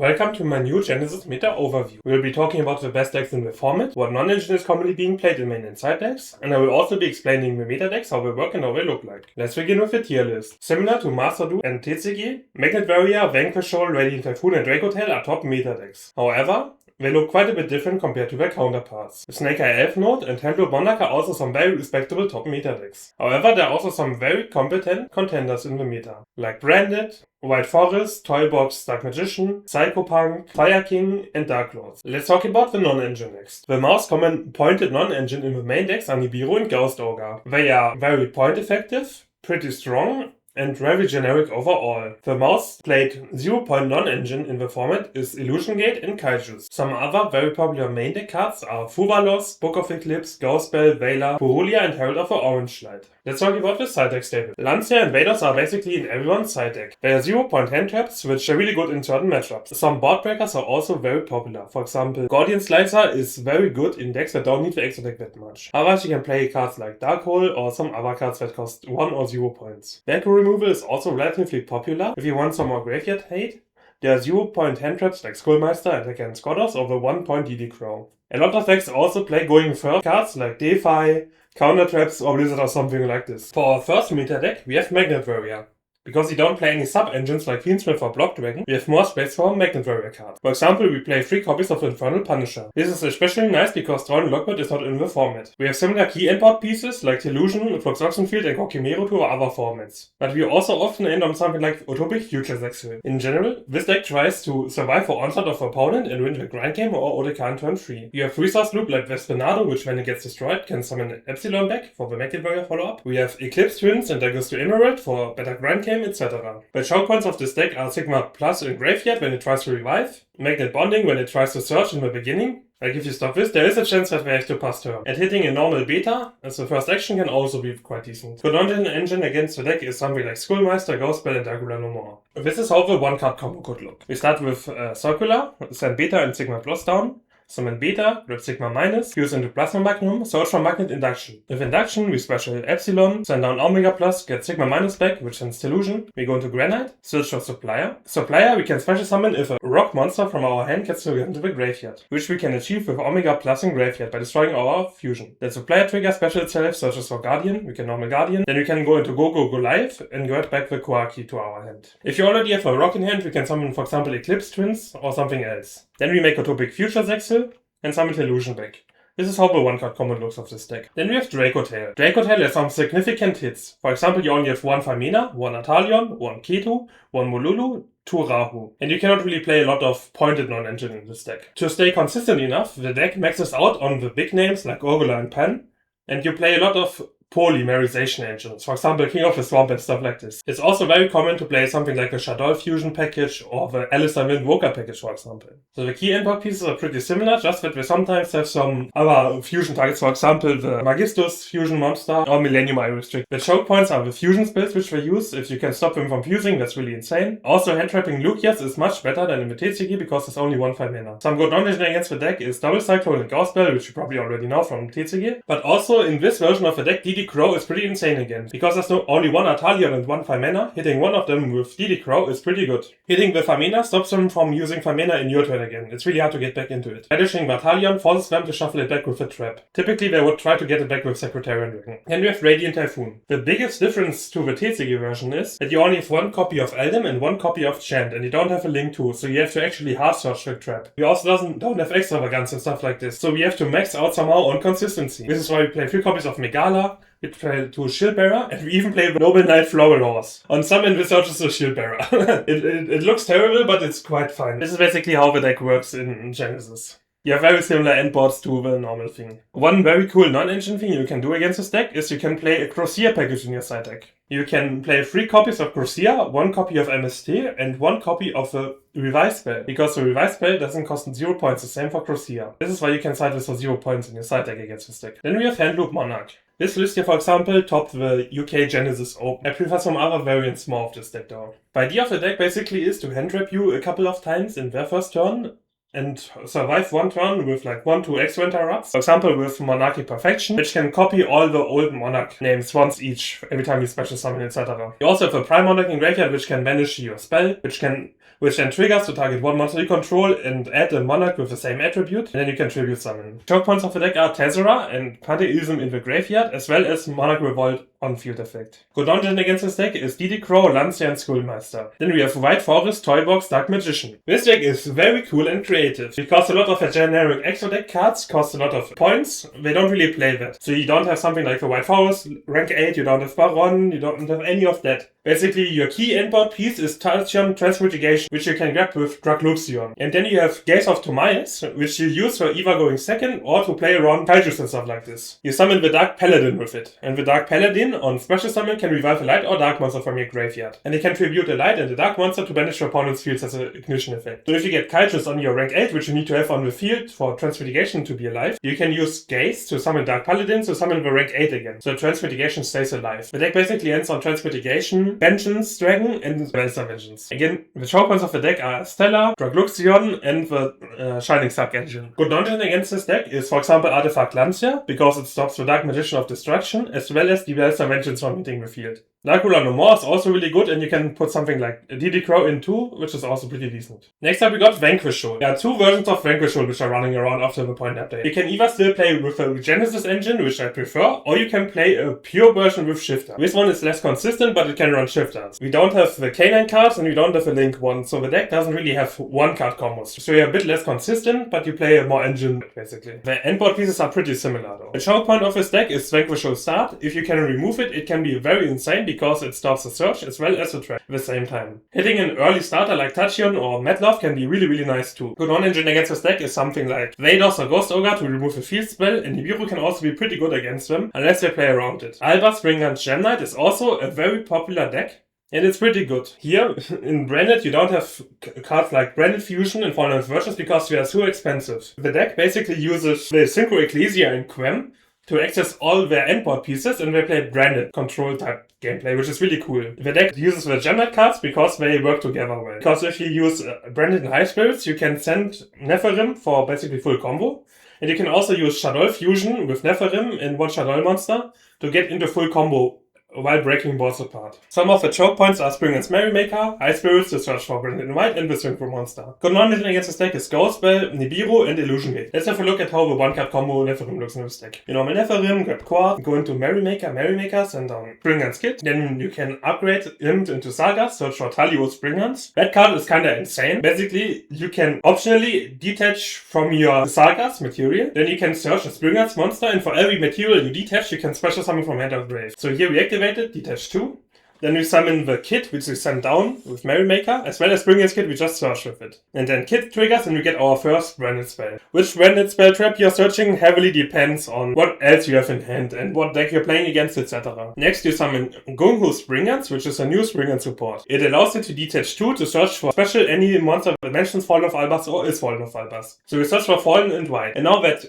Welcome to my new Genesys Meta Overview. We will be talking about the best decks in the format, what non-engine is commonly being played in main and side decks, and I will also be explaining the meta decks, how they work and how they look like. Let's begin with the tier list. Similar to Master Duel and TCG, Magnet Warrior, Vanquisher, Radiant Typhoon and Draco Tail are top meta decks. However, they look quite a bit different compared to their counterparts. The Snake Eye Elf Node and Handloop Monarch are also some very respectable top meta decks. However, there are also some very competent contenders in the meta, like Branded, White Forest, Toybox, Dark Magician, Psychopunk, Fire King, and Dark Lords. Let's talk about the non-engine next. The most common pointed non-engine in the main decks are Nibiru and Ghost Ogre. They are very point effective, pretty strong, and very generic overall. The most played 0-point non-engine in the format is Illusion Gate and Kaijus. Some other very popular main deck cards are Fuvalos, Book of Eclipse, Ghost Bell, Veiler, Purulia and Herald of the Orange Light. Let's talk about the side deck stable. Lancia and Vaders are basically in everyone's side deck. They are 0-point hand traps, which are really good in certain matchups. Some board breakers are also very popular. For example, Gordian Slicer is very good in decks that don't need the extra deck that much. Otherwise, you can play cards like Dark Hole or some other cards that cost 1 or 0 points. Valkyrie removal is also relatively popular if you want some more graveyard hate. There are 0-point hand traps like Skullmeister and Against Goddess or the 1-point DD Crow. A lot of decks also play going first cards like Defy, Counter Traps or Blizzard or something like this. For our first meta deck, we have Magnet Warrior. Because we don't play any sub-engines like Fiendsmith or Block Dragon, we have more space for our Magnet Warrior card. For example, we play 3 copies of Infernal Punisher. This is especially nice because Thrall and Lockbird is not in the format. We have similar key import pieces like Delusion, Flux Oxenfield and Kokimeru to our other formats. But we also often end on something like Utopic Future Zexal. In general, this deck tries to survive for onslaught of opponent and win the grind game or OTK in turn 3. We have resource loop like Vespenado, which when it gets destroyed can summon an Epsilon back for the Magnet Warrior follow-up. We have Eclipse Twins and Daggers to Emerald for better grind game, etc. The choke points of this deck are Sigma Plus in Graveyard when it tries to revive, Magnet Bonding when it tries to search in the beginning. Like if you stop this, there is a chance that they have to pass turn. And hitting a normal beta as the first action can also be quite decent. Good non-engine against the deck is something like Skullmeister, Ghostbell and Dracula no more. This is how the one-card combo could look. We start with Circular, send Beta and Sigma Plus down. Summon Beta, grab Sigma Minus, fuse into Plasma Magnum, search for Magnet Induction. With Induction, we special Epsilon, send down Omega Plus, get Sigma Minus back, which sends Delusion. We go into Granite, search for Supplier. Supplier, we can special summon if a rock monster from our hand gets into the graveyard, which we can achieve with Omega Plus in Graveyard by destroying our fusion. The Supplier trigger special itself, searches for Guardian, we can normal Guardian, then we can go into Go Live and get back the Koaki to our hand. If you already have a rock in hand, we can summon for example Eclipse Twins or something else. Then we make Utopic Future Zexal and summon Illusion back. This is how the one-card combo looks of this deck. Then we have Draco Tail. Draco Tail has some significant hits. For example, you only have 1 Famina, 1 Atalion, 1 Ketu, 1 Molulu, 2 Rahu. And you cannot really play a lot of pointed non-engine in this deck. To stay consistent enough, the deck maxes out on the big names like Orgula and Pan, and you play a lot of polymerization engines, for example King of the Swamp and stuff like this. It's also very common to play something like a Shadol Fusion package or the Alistair Windwalker package, for example. So the key import pieces are pretty similar, just that we sometimes have some other fusion targets, for example the Magistus fusion monster or Millennium Eye Restrict. The choke points are the fusion spells which they use. If you can stop them from fusing, that's really insane. Also hand trapping Lucias is much better than in the TCG because there's only 1 5 mana. Some good non-engine against the deck is Double Cyclone and Ghost Bell, which you probably already know from TCG. But also in this version of the deck, DD Crow is pretty insane again. Because there's only 1 Atalion and 1 5 mana, hitting one of them with DD Crow is pretty good. Hitting the 5 mana stops them from using 5 mana in your turn again. It's really hard to get back into it. Banishing Atalion forces them to shuffle it back with a trap. Typically they would try to get it back with Secretarian Dragon. Then we have Radiant Typhoon. The biggest difference to the TCG version is that you only have 1 copy of Eldem and 1 copy of Chant, and you don't have a Link to, so you have to actually hard search the trap. We also don't have extravagance and stuff like this, so we have to max out somehow on consistency. This is why we play 3 copies of Megala, we play 2 Shieldbearer, and we even play the Noble Knight Floral Horse. On some end, this searches a Shieldbearer. it looks terrible, but it's quite fine. This is basically how the deck works in Genesys. You have very similar endboards to the normal thing. One very cool non-engine thing you can do against this deck is you can play a Crosier package in your side deck. You can play 3 copies of Crosier, 1 copy of MST, and 1 copy of the Revive spell. Because the Revive spell doesn't cost 0 points, the same for Crosier. This is why you can side this for 0 points in your side deck against this deck. Then we have Handloop Monarch. This list here, for example, topped the UK Genesys Open. I prefer some other variants more of this deck though. The idea of the deck basically is to hand trap you a couple of times in their first turn, and survive one turn with like 1-2 extra interrupts. For example, with Monarch Perfection, which can copy all the old Monarch names once each every time you special summon, etc. You also have a Prime Monarch in graveyard, which can banish your spell, which then triggers to target one monster you control and add a Monarch with the same attribute, and then you can tribute summon. Choke points of the deck are Tessera and Pantheism in the graveyard, as well as Monarch Revolt on field effect. Good non-engine against this deck is DD Crow, Lancia, and Schoolmaster. Then we have White Forest, Toybox, Dark Magician. This deck is very cool and creative, because a lot of the generic extra deck cards cost a lot of points. They don't really play that. So you don't have something like the White Forest, rank 8, you don't have Baron, you don't have any of that. Basically, your key endboard piece is Tachyon Transmutation, which you can grab with Draco. And then you have Gaze of Timaeus, which you use for either going second or to play around Kaijus and stuff like this. You summon the Dark Paladin with it, and the Dark Paladin on special summon can revive a light or dark monster from your graveyard. And it can tribute a light and a dark monster to banish your opponent's fields as an ignition effect. So if you get Kaijus on your rank 8, which you need to have on the field for Transmutation to be alive, you can use Gaze to summon Dark Paladin to summon the rank 8 again. So Transmutation stays alive. The deck basically ends on Transmutation, Vengeance, Dragon, and Welser Vengeance. Again, the choke points of the deck are Stellar, Dragluxion, and the Shining Stark Engine. Good non-engine against this deck is, for example, Artifact Lancia, because it stops the Dark Magician of Destruction, as well as the Welser Vengeance from hitting the field. Dracula No More is also really good, and you can put something like DD Crow in too, which is also pretty decent. Next up we got Vanquisher. There are two versions of Vanquisher which are running around after the point update. You can either still play with a Genesys engine, which I prefer, or you can play a pure version with Shifter. This one is less consistent, but it can run Shifters. We don't have the Canine cards and we don't have the Link one, so the deck doesn't really have one card combos. So you're a bit less consistent, but you play a more engine basically. The endboard pieces are pretty similar though. The choke point of this deck is Vanquisher Start. If you can remove it, it can be very insane because it stops the search as well as the trap at the same time. Hitting an early starter like Tachyon or Medlov can be really nice too. Good non-engine against this deck is something like Vados or Ghost Ogre to remove a field spell, and Nibiru can also be pretty good against them unless they play around it. Alba Springguns Gem Knight is also a very popular deck, and it's pretty good. Here, in Branded, you don't have cards like Branded Fusion and Fallen Virtues because they are too expensive. The deck basically uses the Synchro Ecclesia and Quem to access all their endboard pieces, and they play Branded control type gameplay, which is really cool. The deck uses the Gem Knight cards because they work together well. Because if you use Branded and High Spirits, you can send Nephirim for basically full combo. And you can also use Shadow Fusion with Nephirim in one Shadow monster to get into full combo while breaking boards apart. Some of the choke points are Springguns Merrymaker, High Spirits to search for Branded in White, and the Synchro Monster. Good non-engine against this deck is Ghostbell, Nibiru, and Illusion Gate. Let's have a look at how the one-card combo Nephirim looks in this deck. You normal Nephirim, grab Quad, go into Merrymaker, send down Springguns Kit, then you can upgrade him into Sagas, search for Talio Springguns. That card is kinda insane. Basically, you can optionally detach from your Sagas material, then you can search a Springguns monster, and for every material you detach, you can special summon from Hand of Grave. So here we activate detach 2. Then we summon the Kit, which we send down with Merrymaker, as well as Springguns Kit, we just search with it. And then Kit triggers and we get our first Branded spell. Which Branded spell trap you're searching heavily depends on what else you have in hand and what deck you're playing against, etc. Next you summon Gung-Hu Springguns, which is a new Springguns support. It allows you to detach 2 to search for special any monster that mentions Fallen of Albas or is Fallen of Albas. So we search for Fallen and White. And now that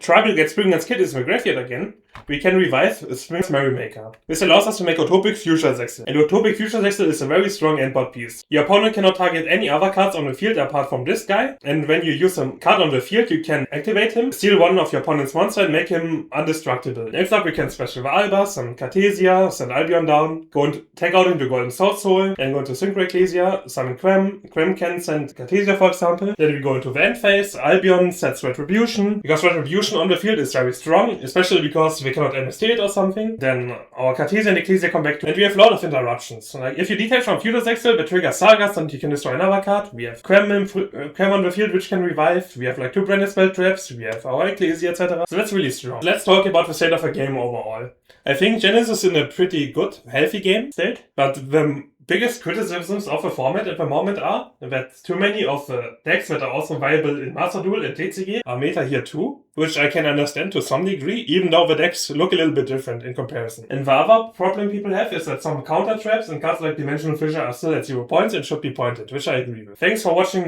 Tribal gets Springguns Kit is in the graveyard again, we can revive Springguns Merrymaker. This allows us to make Utopic Future Zexal. And Utopic Future Zexal is a very strong endboard piece. Your opponent cannot target any other cards on the field apart from this guy, and when you use a card on the field, you can activate him, steal one of your opponent's monster, and make him indestructible. Next up, we can special the Albas, some Cartesia, send Albion down, go and take out into Golden Sword Soul, and go into Synchro Ecclesia, summon Quem. Quem can send Cartesia, for example. Then we go into the end phase, Albion sets Retribution, because Retribution on the field is very strong, especially because we cannot MST it or something. Then our Cartesia and Ecclesia come back to, and we have a lot of interruptions. Like if you detach from Future Zexal, that triggers Sagas and you can destroy another card. We have Quem on the field, which can revive. We have like 2 Branded spell traps. We have our Ecclesia, etc. So that's really strong. Let's talk about the state of the game overall. I think Genesys is in a pretty good, healthy game state, but the biggest criticisms of the format at the moment are that too many of the decks that are also viable in Master Duel and TCG are meta here too, which I can understand to some degree, even though the decks look a little bit different in comparison. And the other problem people have is that some counter traps and cards like Dimensional Fissure are still at 0 points and should be pointed, which I agree with. Thanks for watching